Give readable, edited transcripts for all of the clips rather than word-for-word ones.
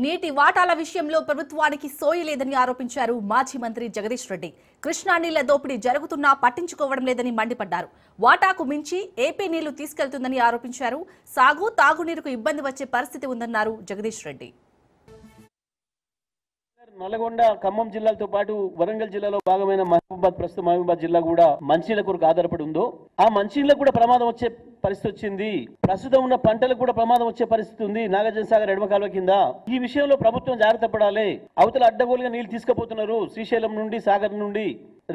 నీటి వాటాల విషయంలో ప్రభుత్వానికి సోయి లేదని ఆరోపించారు మాజీ మంత్రి జగదీష్ రెడ్డి. కృష్ణా నీళ్ల దోపిడీ జరుగుతున్నా పట్టించుకోవడం లేదని మండిపడ్డారు. వాటాకు మించి ఏపీ నీళ్లు తీసుకెళ్తుందని ఆరోపించారు. సాగు తాగునీరుకు ఇబ్బంది వచ్చే పరిస్థితి ఉందన్నారు జగదీష్ రెడ్డి. నల్గొండ ఖమ్మం జిల్లాలతో పాటు వరంగల్ జిల్లాలో భాగమైన మహబూబాద్ జిల్లా కూడా మంచినీళ్ళ కొరకు ఆధారపడి ఉందో ఆ మంచినీళ్ళకు కూడా ప్రమాదం వచ్చే పరిస్థితి వచ్చింది. ప్రస్తుతం ఉన్న పంటలకు కూడా ప్రమాదం వచ్చే పరిస్థితి ఉంది. నాగార్జున సాగర్ ఎడమ కాలువ కింద ఈ విషయంలో ప్రభుత్వం జాగ్రత్త పడాలి. అవతల అడ్డగోలుగా నీళ్లు తీసుకుపోతున్నారు శ్రీశైలం నుండి సాగర్ నుండి.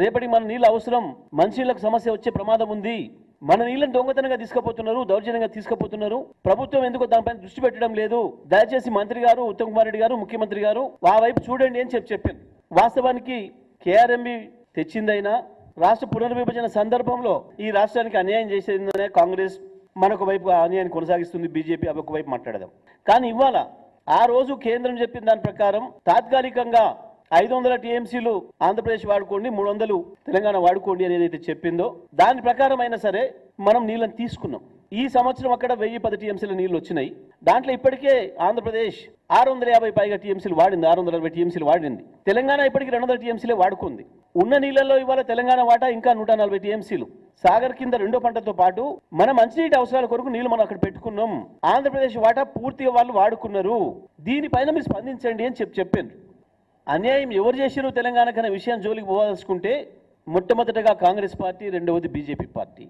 రేపటికి మన నీళ్ళు అవసరం, మంచినీళ్ళకు సమస్య వచ్చే ప్రమాదం ఉంది. మన నీళ్ళని దొంగతనంగా తీసుకుపోతున్నారు, దౌర్జన్యంగా తీసుకుపోతున్నారు. ప్రభుత్వం ఎందుకో దానిపైన దృష్టి పెట్టడం లేదు. దయచేసి మంత్రి గారు, ఉత్తమ్ కుమార్ రెడ్డి గారు, ముఖ్యమంత్రి గారు ఆ వైపు చూడండి అని చెప్పాను. వాస్తవానికి కేఆర్ఎంబి తెచ్చిందైనా రాష్ట్ర పునర్విభజన సందర్భంలో ఈ రాష్ట్రానికి అన్యాయం చేసేందునే కాంగ్రెస్ మనొక వైపు అన్యాయాన్ని కొనసాగిస్తుంది, బీజేపీ ఒక వైపు మాట్లాడదాం. కానీ ఇవాళ ఆ రోజు కేంద్రం చెప్పిన దాని ప్రకారం తాత్కాలికంగా 500 టీఎంసీలు ఆంధ్రప్రదేశ్ వాడుకోండి, 300 తెలంగాణ వాడుకోండి అని ఏదైతే చెప్పిందో దాని ప్రకారం అయినా సరే మనం నీళ్ళని తీసుకున్నాం. ఈ సంవత్సరం అక్కడ 1010 టీఎంసీల నీళ్లు వచ్చినాయి. దాంట్లో ఇప్పటికే ఆంధ్రప్రదేశ్ 650 పైగా టీఎంసీలు వాడింది, 660 టీఎంసీలు వాడింది. తెలంగాణ ఇప్పటికి 200 టీఎంసీలే వాడుకుంది. ఉన్న నీళ్లలో ఇవాళ తెలంగాణ వాటా ఇంకా 140 టీఎంసీలు. సాగర్ కింద రెండో పంటతో పాటు మన మంచినీటి అవసరాల కొరకు నీళ్లు మనం అక్కడ పెట్టుకున్నాం. ఆంధ్రప్రదేశ్ వాటా పూర్తిగా వాళ్ళు వాడుకున్నారు. దీనిపైన మీరు స్పందించండి అని చెప్పాను. అన్యాయం ఎవరు చేసిరు తెలంగాణకు అనే విషయం జోలికి పోవాల్సుకుంటే మొట్టమొదటగా కాంగ్రెస్ పార్టీ, రెండవది బీజేపీ పార్టీ.